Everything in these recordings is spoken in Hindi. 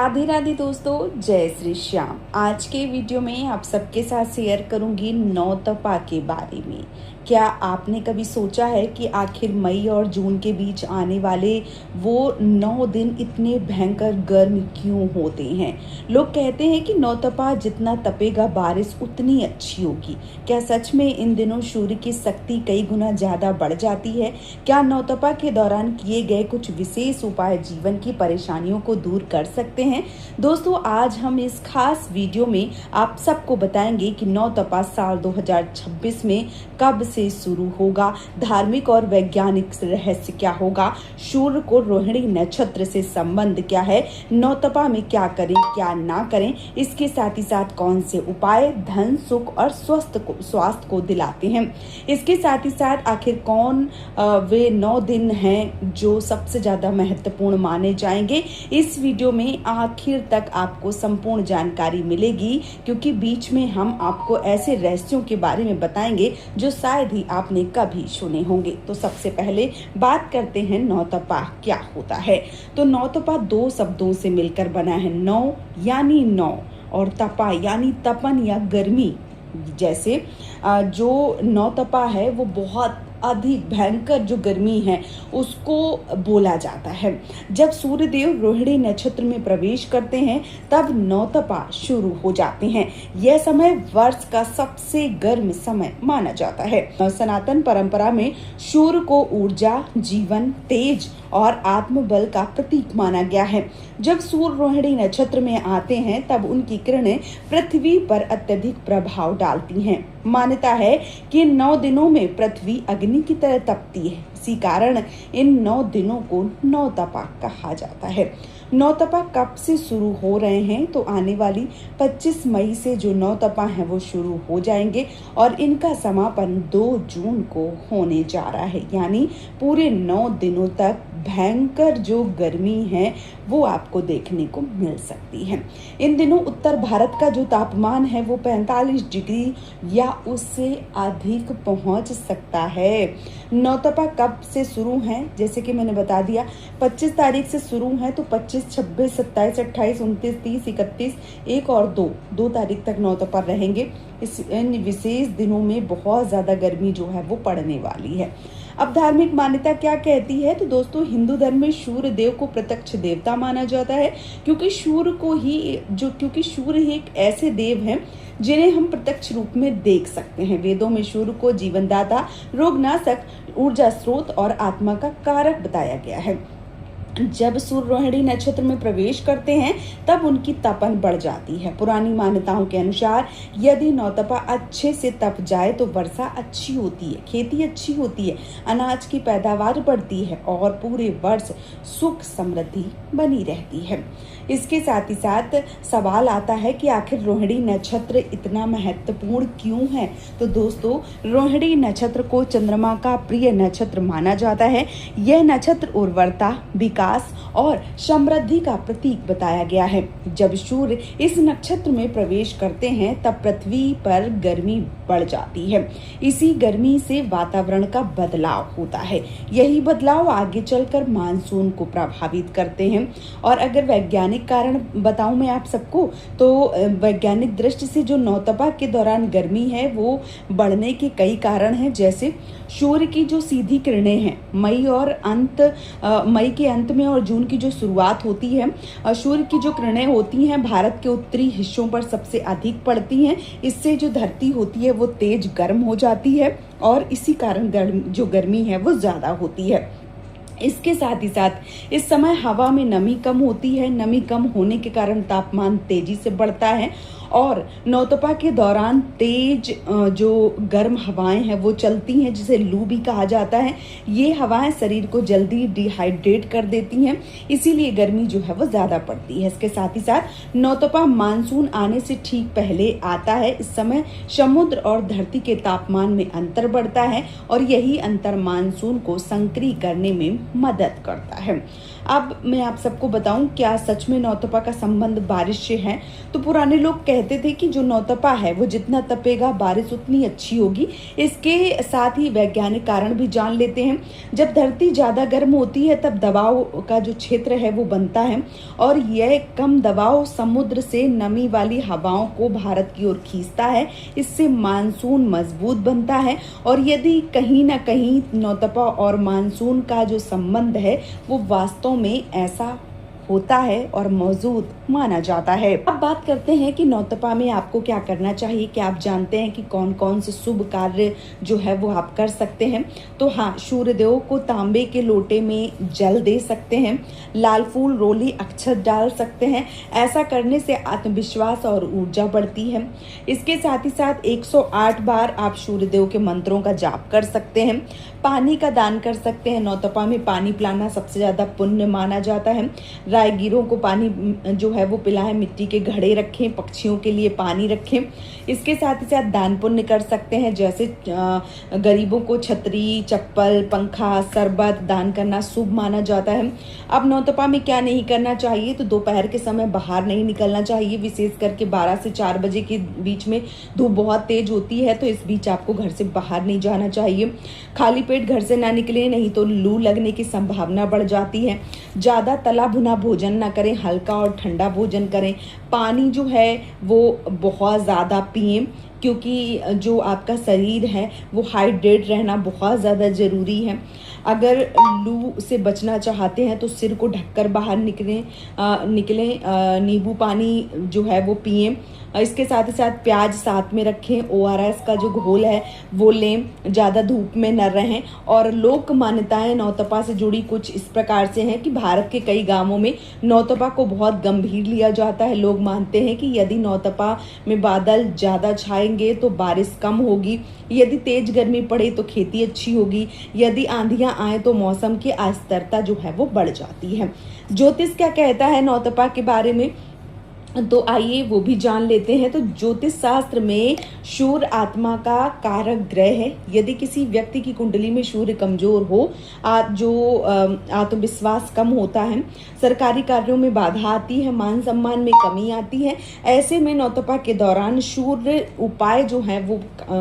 राधे राधे दोस्तों, जय श्री श्याम। आज के वीडियो में आप सबके साथ शेयर करूंगी नौतपा के बारे में। क्या आपने कभी सोचा है कि आखिर मई और जून के बीच आने वाले वो 9 दिन इतने भयंकर गर्म क्यों होते हैं? लोग कहते हैं कि नौतपा जितना तपेगा बारिश उतनी अच्छी होगी। क्या सच में इन दिनों सूर्य की शक्ति कई गुना ज़्यादा बढ़ जाती है? क्या नौतपा के दौरान किए गए कुछ विशेष उपाय जीवन की परेशानियों को दूर कर सकते हैं? दोस्तों, आज हम इस खास वीडियो में आप सबको बताएंगे कि नौतपा साल 2026 में कब से शुरू होगा, धार्मिक और वैज्ञानिक रहस्य क्या होगा, सूर्य को रोहिणी नक्षत्र से संबंध क्या है, नौतपा में क्या करें क्या ना करें, इसके साथ ही साथ कौन से उपाय धन सुख और स्वास्थ्य को दिलाते हैं। इसके साथ ही साथ आखिर कौन वे 9 दिन हैं जो सबसे ज्यादा महत्वपूर्ण माने जाएंगे। इस वीडियो में आखिर तक आपको संपूर्ण जानकारी मिलेगी, क्योंकि बीच में हम आपको ऐसे रहस्यों के बारे में बताएंगे जो शायद ही आपने कभी सुने होंगे। तो सबसे पहले बात करते हैं नौतपा क्या होता है। तो नौतपा 2 शब्दों से मिलकर बना है। नौ यानी 9 और तपा यानी तपन या गर्मी। जैसे जो नौतपा है वो बहुत अधिक भयंकर जो गर्मी है उसको बोला जाता है। जब सूर्यदेव रोहिणी नक्षत्र में प्रवेश करते हैं तब नौतपा शुरू हो जाते हैं। यह समय वर्ष का सबसे गर्म समय माना जाता है। सनातन परंपरा में सूर्य को ऊर्जा, जीवन, तेज और आत्मबल का प्रतीक माना गया है। जब सूर्य रोहिणी नक्षत्र में आते हैं तब उनकी किरणें पृथ्वी पर अत्यधिक प्रभाव डालती हैं। मान्यता है कि 9 दिनों में पृथ्वी अग्नि की तरह तपती है। इसी कारण इन 9 दिनों को नौतपा कहा जाता है। नौतपा कब से शुरू हो रहे हैं? तो आने वाली 25 मई से जो नौतपा है वो शुरू हो जाएंगे और इनका समापन 2 जून को होने जा रहा है। यानी पूरे 9 दिनों तक भयंकर जो गर्मी है वो आपको देखने को मिल सकती है। इन दिनों उत्तर भारत का जो तापमान है वो 45 डिग्री या उससे अधिक पहुंच सकता है। नौतपा कब से शुरू है? जैसे कि मैंने बता दिया 25 तारीख से शुरू है, तो 25, 26, 27, 28, 29, 30, 31, 1 और 2 तारीख तक नौतपा रहेंगे। इन विशेष दिनों में बहुत ज़्यादा गर्मी जो है वो पड़ने वाली है। अब धार्मिक मान्यता क्या कहती है? तो दोस्तों, हिंदू धर्म में सूर्य देव को प्रत्यक्ष देवता माना जाता है, क्योंकि सूर्य ही एक ऐसे देव हैं जिन्हें हम प्रत्यक्ष रूप में देख सकते हैं। वेदों में सूर्य को जीवनदाता, रोगनाशक, ऊर्जा स्रोत और आत्मा का कारक बताया गया है। जब सूर्य रोहिणी नक्षत्र में प्रवेश करते हैं तब उनकी तपन बढ़ जाती है। पुरानी मान्यताओं के अनुसार यदि नौतपा अच्छे से तप जाए तो वर्षा अच्छी होती है, खेती अच्छी होती है, अनाज की पैदावार बढ़ती है और पूरे वर्ष सुख समृद्धि बनी रहती है। इसके साथ ही साथ सवाल आता है कि आखिर रोहिणी नक्षत्र इतना महत्वपूर्ण क्यों है? तो दोस्तों, रोहिणी नक्षत्र को चंद्रमा का प्रिय नक्षत्र माना जाता है। यह नक्षत्र उर्वरता, विकास और समृद्धि का प्रतीक बताया गया है। जब सूर्य इस नक्षत्र में प्रवेश करते हैं तब पृथ्वी पर गर्मी बढ़ जाती है। इसी गर्मी से वातावरण का बदलाव होता है। यही बदलाव आगे चलकर मानसून को प्रभावित करते हैं। और अगर वैज्ञानिक कारण बताऊं मैं आप सबको, तो वैज्ञानिक दृष्टि से जो नौतपा के दौरान गर्मी है वो बढ़ने के कई कारण हैं। जैसे सूर्य की जो सीधी किरणें हैं मई के अंत में और जून की जो शुरुआत होती है, सूर्य की जो किरणें होती हैं भारत के उत्तरी हिस्सों पर सबसे अधिक पड़ती हैं। इससे जो धरती होती है वो तेज गर्म हो जाती है और इसी कारण जो गर्मी है वो ज्यादा होती है। इसके साथ ही साथ इस समय हवा में नमी कम होती है। नमी कम होने के कारण तापमान तेजी से बढ़ता है और नौतपा के दौरान तेज जो गर्म हवाएं हैं वो चलती हैं, जिसे लू भी कहा जाता है। ये हवाएं शरीर को जल्दी डिहाइड्रेट कर देती हैं, इसीलिए गर्मी जो है वो ज़्यादा पड़ती है। इसके साथ ही साथ नौतपा मानसून आने से ठीक पहले आता है। इस समय समुद्र और धरती के तापमान में अंतर बढ़ता है और यही अंतर मानसून को सक्रिय करने में मदद करता है। अब मैं आप सबको बताऊं, क्या सच में नौतपा का संबंध बारिश से है? तो पुराने लोग कहते थे कि जो नौतपा है वो जितना तपेगा बारिश उतनी अच्छी होगी। इसके साथ ही वैज्ञानिक कारण भी जान लेते हैं। जब धरती ज़्यादा गर्म होती है तब दबाव का जो क्षेत्र है वो बनता है, और यह कम दबाव समुद्र से नमी वाली हवाओं को भारत की ओर खींचता है। इससे मानसून मजबूत बनता है, और यदि कहीं ना कहीं नौतपा और मानसून का जो संबंध है वो वास्तव में ऐसा होता है और मौजूद माना जाता है। अब बात करते हैं कि नौतपा में आपको क्या करना चाहिए। क्या आप जानते हैं कि कौन कौन से शुभ कार्य जो है वो आप कर सकते हैं? तो हाँ, सूर्यदेव को तांबे के लोटे में जल दे सकते हैं, लाल फूल रोली अक्षत डाल सकते हैं। ऐसा करने से आत्मविश्वास और ऊर्जा बढ़ती है। इसके साथ ही साथ 108 बार आप सूर्यदेव के मंत्रों का जाप कर सकते हैं। पानी का दान कर सकते हैं। नौतपा में पानी पिलाना सबसे ज्यादा पुण्य माना जाता है। राहगीरों को पानी जो है वो पिलाएं, मिट्टी के घड़े रखें, पक्षियों के लिए पानी रखें। इसके साथ ही साथ दान पुण्य कर सकते हैं, जैसे गरीबों को छतरी, चप्पल, पंखा, शरबत दान करना शुभ माना जाता है। अब नौतपा में क्या नहीं करना चाहिए, तो दोपहर के समय बाहर नहीं निकलना चाहिए। विशेष करके 12 से 4 बजे के बीच में धूप बहुत तेज होती है, तो इस बीच आपको घर से बाहर नहीं जाना चाहिए। खाली पेट घर से ना निकले, नहीं तो लू लगने की संभावना बढ़ जाती है। ज़्यादा तला भुना भोजन ना करें, हल्का और ठंडा भोजन करें। पानी जो है वो बहुत ज़्यादा पिएं, क्योंकि जो आपका शरीर है वो हाइड्रेट रहना बहुत ज़्यादा ज़रूरी है। अगर लू से बचना चाहते हैं तो सिर को ढककर बाहर निकलें। नींबू पानी जो है वो पिएं। इसके साथ ही साथ प्याज साथ में रखें। ORS का जो घोल है वो लें, ज़्यादा धूप में न रहें। और लोक मान्यताएं नौतपा से जुड़ी कुछ इस प्रकार से हैं कि भारत के कई गांवों में नौतपा को बहुत गंभीर लिया जाता है। लोग मानते हैं कि यदि नौतपा में बादल ज़्यादा छाएंगे तो बारिश कम होगी, यदि तेज गर्मी पड़े तो खेती अच्छी होगी, यदि आंधियां आए तो मौसम की अस्थिरता जो है वो बढ़ जाती है। ज्योतिष क्या कहता है नौतपा के बारे में, तो आइए वो भी जान लेते हैं। तो ज्योतिष शास्त्र में सूर्य आत्मा का कारक ग्रह है। यदि किसी व्यक्ति की कुंडली में सूर्य कमजोर हो, आत्मविश्वास कम होता है, सरकारी कार्यों में बाधा आती है, मान सम्मान में कमी आती है, ऐसे में नौतपा के दौरान सूर्य उपाय जो है वो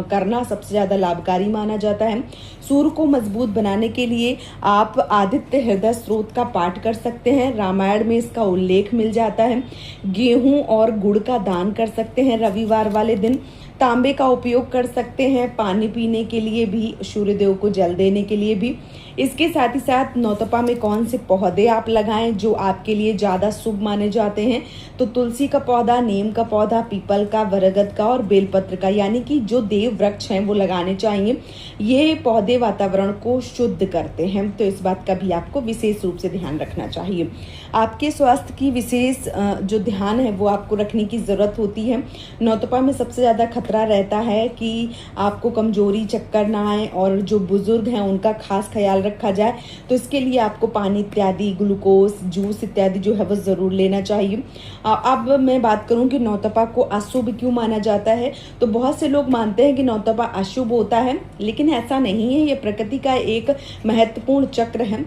करना सबसे ज्यादा लाभकारी माना जाता है। सूर्य को मजबूत बनाने के लिए आप आदित्य हृदय स्रोत का पाठ कर सकते हैं। रामायण में इसका उल्लेख मिल जाता है। गेहूं और गुड़ का दान कर सकते हैं रविवार वाले दिन। तांबे का उपयोग कर सकते हैं पानी पीने के लिए भी, सूर्यदेव को जल देने के लिए भी। इसके साथ ही साथ नौतपा में कौन से पौधे आप लगाएं जो आपके लिए ज़्यादा शुभ माने जाते हैं, तो तुलसी का पौधा, नीम का पौधा, पीपल का, बरगद का और बेलपत्र का, यानी कि जो देव वृक्ष हैं वो लगाने चाहिए। ये पौधे वातावरण को शुद्ध करते हैं, तो इस बात का भी आपको विशेष रूप से ध्यान रखना चाहिए। आपके स्वास्थ्य की विशेष जो ध्यान है वो आपको रखने की ज़रूरत होती है। नौतपा में सबसे ज़्यादा खतरा रहता है कि आपको कमजोरी, चक्कर ना आए, और जो बुजुर्ग हैं उनका खास ख्याल रखा जाए। तो इसके लिए आपको पानी इत्यादि, ग्लूकोज, जूस इत्यादि जो है वो ज़रूर लेना चाहिए। अब मैं बात करूं कि नौतपा को अशुभ क्यों माना जाता है, तो बहुत से लोग मानते हैं कि नौतपा अशुभ होता है, लेकिन ऐसा नहीं है। ये प्रकृति का एक महत्वपूर्ण चक्र है।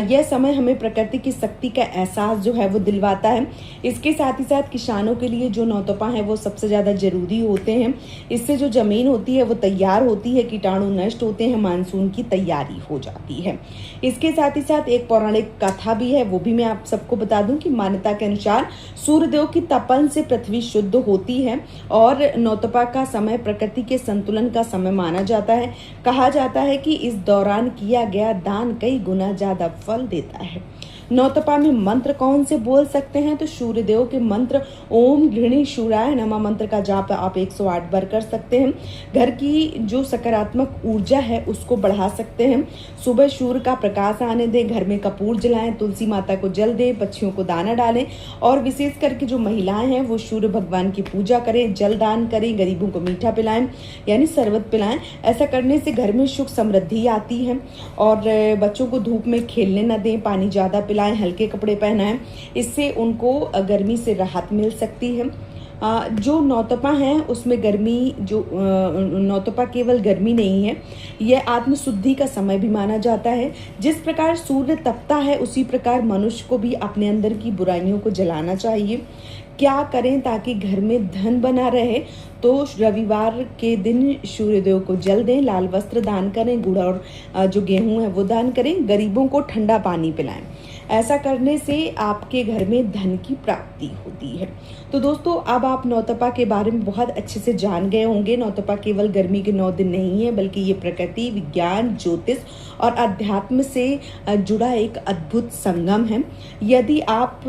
यह समय हमें प्रकृति की शक्ति का एहसास जो है वो दिलवाता है। इसके साथ ही साथ किसानों के लिए जो नौतपा है वो सबसे ज़्यादा जरूरी होते हैं। इससे जो जमीन होती है वो तैयार होती है, कीटाणु नष्ट होते हैं, मानसून की तैयारी हो जाती है। इसके साथ ही साथ एक पौराणिक कथा भी है, वो भी मैं आप सबको बता दूं कि मान्यता के अनुसार सूर्यदेव की तपन से पृथ्वी शुद्ध होती है, और नौतपा का समय प्रकृति के संतुलन का समय माना जाता है। कहा जाता है कि इस दौरान किया गया दान कई गुना ज्यादा फल देता है। नौतपा में मंत्र कौन से बोल सकते हैं, तो सूर्यदेव के मंत्र ओम गृहिणी सूर्याय नमः मंत्र का जाप आप 108 बार कर सकते हैं। घर की जो सकारात्मक ऊर्जा है उसको बढ़ा सकते हैं। सुबह सूर्य का प्रकाश आने दें, घर में कपूर जलाएं, तुलसी माता को जल दें, पक्षियों को दाना डालें, और विशेष करके जो महिलाएं हैं वो सूर्य भगवान की पूजा करें, जल दान करें, गरीबों को मीठा पिलाएं यानी शरबत पिलाएं। ऐसा करने से घर में सुख समृद्धि आती है। और बच्चों को धूप में खेलने न दें, पानी ज़्यादा पिलाएं, हल्के कपड़े पहनाएं, इससे उनको गर्मी से राहत मिल सकती है। जो नौतपा हैं उसमें गर्मी नौतपा केवल गर्मी नहीं है, यह आत्मशुद्धि का समय भी माना जाता है। जिस प्रकार सूर्य तपता है उसी प्रकार मनुष्य को भी अपने अंदर की बुराइयों को जलाना चाहिए। क्या करें ताकि घर में धन बना रहे? तो रविवार के दिन सूर्यदेव को जल दें, लाल वस्त्र दान करें, गुड़ और जो गेहूं है वो दान करें, गरीबों को ठंडा पानी पिलाएं। ऐसा करने से आपके घर में धन की प्राप्ति होती है। तो दोस्तों, अब आप नौतपा के बारे में बहुत अच्छे से जान गए होंगे। नौतपा केवल गर्मी के 9 दिन नहीं है, बल्कि ये प्रकृति, विज्ञान, ज्योतिष और अध्यात्म से जुड़ा एक अद्भुत संगम है। यदि आप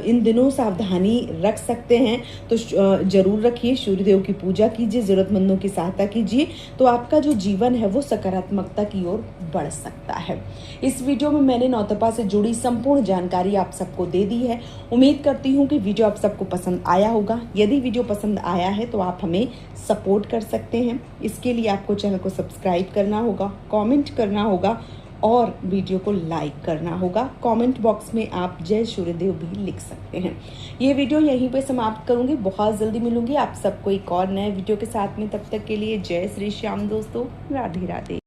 इन दिनों सावधानी रख सकते हैं तो जरूर रखिए। सूर्यदेव की पूजा कीजिए, जरूरतमंदों की सहायता कीजिए, तो आपका जो जीवन है वो सकारात्मकता की ओर बढ़ सकता है। इस वीडियो में मैंने नौतपा से जुड़ी संपूर्ण जानकारी आप सबको दे दी है। उम्मीद करती हूँ कि वीडियो आप सबको पसंद आया होगा। यदि वीडियो पसंद आया है तो आप हमें सपोर्ट कर सकते हैं। इसके लिए आपको चैनल को सब्सक्राइब करना होगा, कमेंट करना होगा और वीडियो को लाइक करना होगा। कमेंट बॉक्स में आप जय सूर्यदेव भी लिख सकते हैं। ये वीडियो यहीं पे समाप्त करूंगी। बहुत जल्दी मिलूंगी आप सबको एक और नए वीडियो के साथ में। तब तक के लिए जय श्री श्याम दोस्तों, राधे राधे।